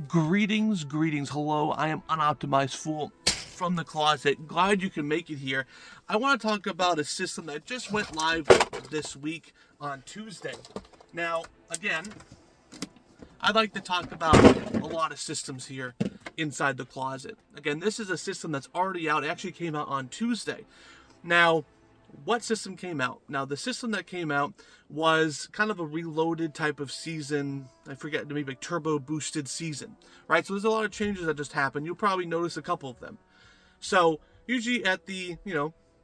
Greetings, greetings, hello, I am Unoptimized Fool from the closet. Glad you can make it here. I want to talk about a system that just went live this week on Tuesday. Now, again, I'd like to talk about a lot of systems here inside the closet. Again, this is a system that's already out. It actually came out on Tuesday. Now, what system came out? Now, the system that came out was kind of a reloaded type of season. I forget, maybe like turbo boosted season, right? So there's a lot of changes that just happened. You'll probably notice a couple of them. So usually at the,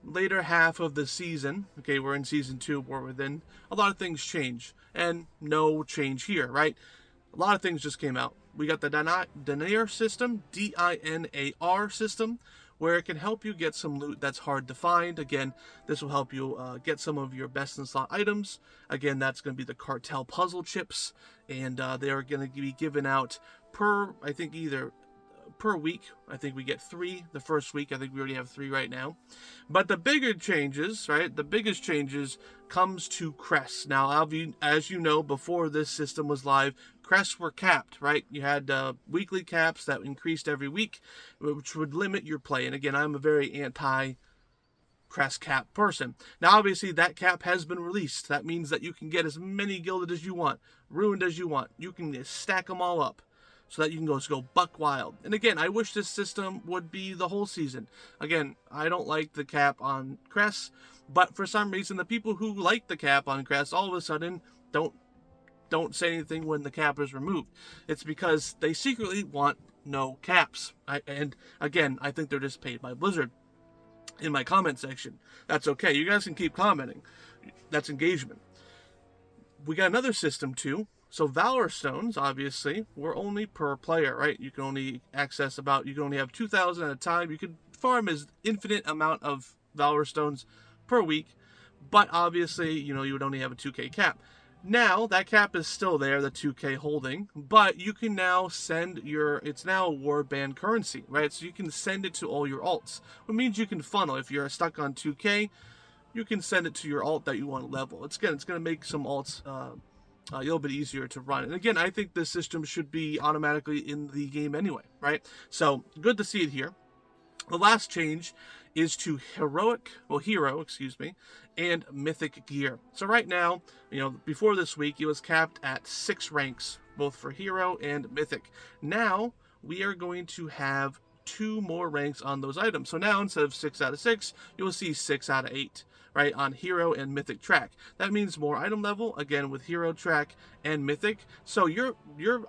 later half of the season, okay, we're in season 2, War Within, a lot of things change. And no change here, right? A lot of things just came out. We got the Dinar system, D-I-N-A-R system, where it can help you get some loot that's hard to find. Again, this will help you get some of your best in slot items. Again, that's going to be the Cartel puzzle chips, and they are going to be given out per, I think, either per week. I think we get 3 the first week. I think we already have 3 right now. But the bigger changes, right? The biggest changes comes to Crest. Now, as you know, before this system was live, Crests were capped, right? You had weekly caps that increased every week, which would limit your play. And again, I'm a very anti-Crest cap person. Now, obviously, that cap has been released. That means that you can get as many gilded as you want, ruined as you want. You can just stack them all up so that you can go buck wild. And again, I wish this system would be the whole season. Again, I don't like the cap on Crest, but for some reason, the people who like the cap on Crest all of a sudden don't say anything when the cap is removed. It's because they secretly want no caps. And again, I think they're just paid by Blizzard. In my comment section, that's okay. You guys can keep commenting. That's engagement. We got another system too. So Valorstones, obviously, were only per player, right? You can only access you can only have 2,000 at a time. You can farm as infinite amount of Valorstones per week, but obviously, you would only have a 2K cap. Now, that cap is still there, the 2K holding, but you can now send it's now a Warbound currency, right? So you can send it to all your alts, which means you can funnel. If you're stuck on 2K, you can send it to your alt that you want to level. It's going to make some alts a little bit easier to run. And again, I think this system should be automatically in the game anyway, right? So, good to see it here. The last change is to hero, and mythic gear. So right now, before this week, it was capped at 6 ranks, both for hero and mythic. Now, we are going to have 2 more ranks on those items. So now, instead of 6 out of 6, you'll see 6 out of 8, right, on hero and mythic track. That means more item level, again, with hero track and mythic. So your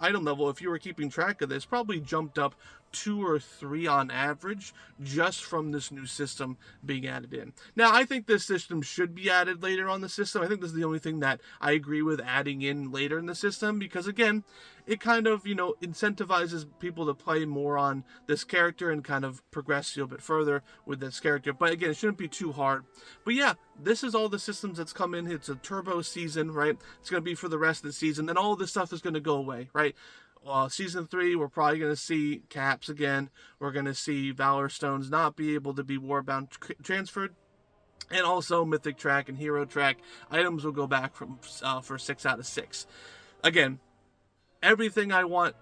item level, if you were keeping track of this, probably jumped up 2 or 3 on average just from this new system being added in. Now, I think this system should be added later on the system. I think this is the only thing that I agree with adding in later in the system because, again, it kind of, incentivizes people to play more on this character and kind of progress a little bit further with this character. But again, it shouldn't be too hard. But yeah, this is all the systems that's come in. It's a turbo season, right? It's going to be for the rest of the season. Then all this stuff is going to go away, right? Season 3, we're probably going to see caps again. We're going to see Valorstones not be able to be Warbound transferred. And also Mythic track and Hero track items will go back for 6 out of 6. Again, everything I want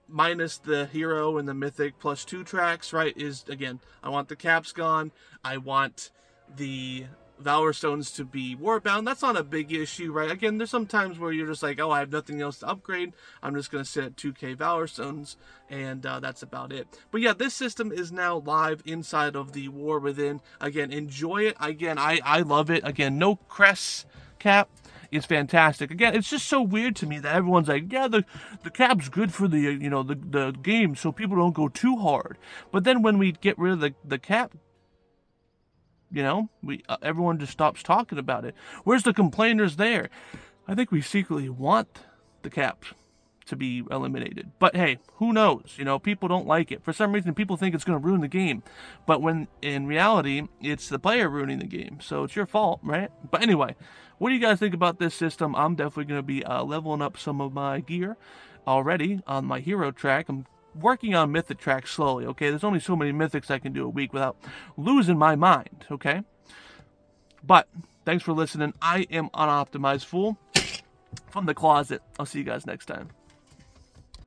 minus the Hero and the Mythic plus 2 tracks, right, is, again, I want the caps gone. I want the Valorstones to be Warbound. That's not a big issue, right? Again, there's some times where you're just like, oh, I have nothing else to upgrade. I'm just going to sit at 2K Valorstones, and that's about it. But yeah, this system is now live inside of the War Within. Again, enjoy it. Again, I love it. Again, no Crest cap is fantastic. Again, it's just so weird to me that everyone's like, yeah, the cap's good for the the game, so people don't go too hard. But then when we get rid of the cap, everyone just stops talking about it. Where's the complainers there? I think we secretly want the cap to be eliminated. But hey, who knows? People don't like it. For some reason, people think it's going to ruin the game. But when in reality, it's the player ruining the game. So it's your fault, right? But anyway, what do you guys think about this system? I'm definitely going to be leveling up some of my gear already on my hero track. I'm working on mythic track slowly, okay? There's only so many mythics I can do a week without losing my mind, okay? But thanks for listening. I am Unoptimized Fool from the closet. I'll see you guys next time.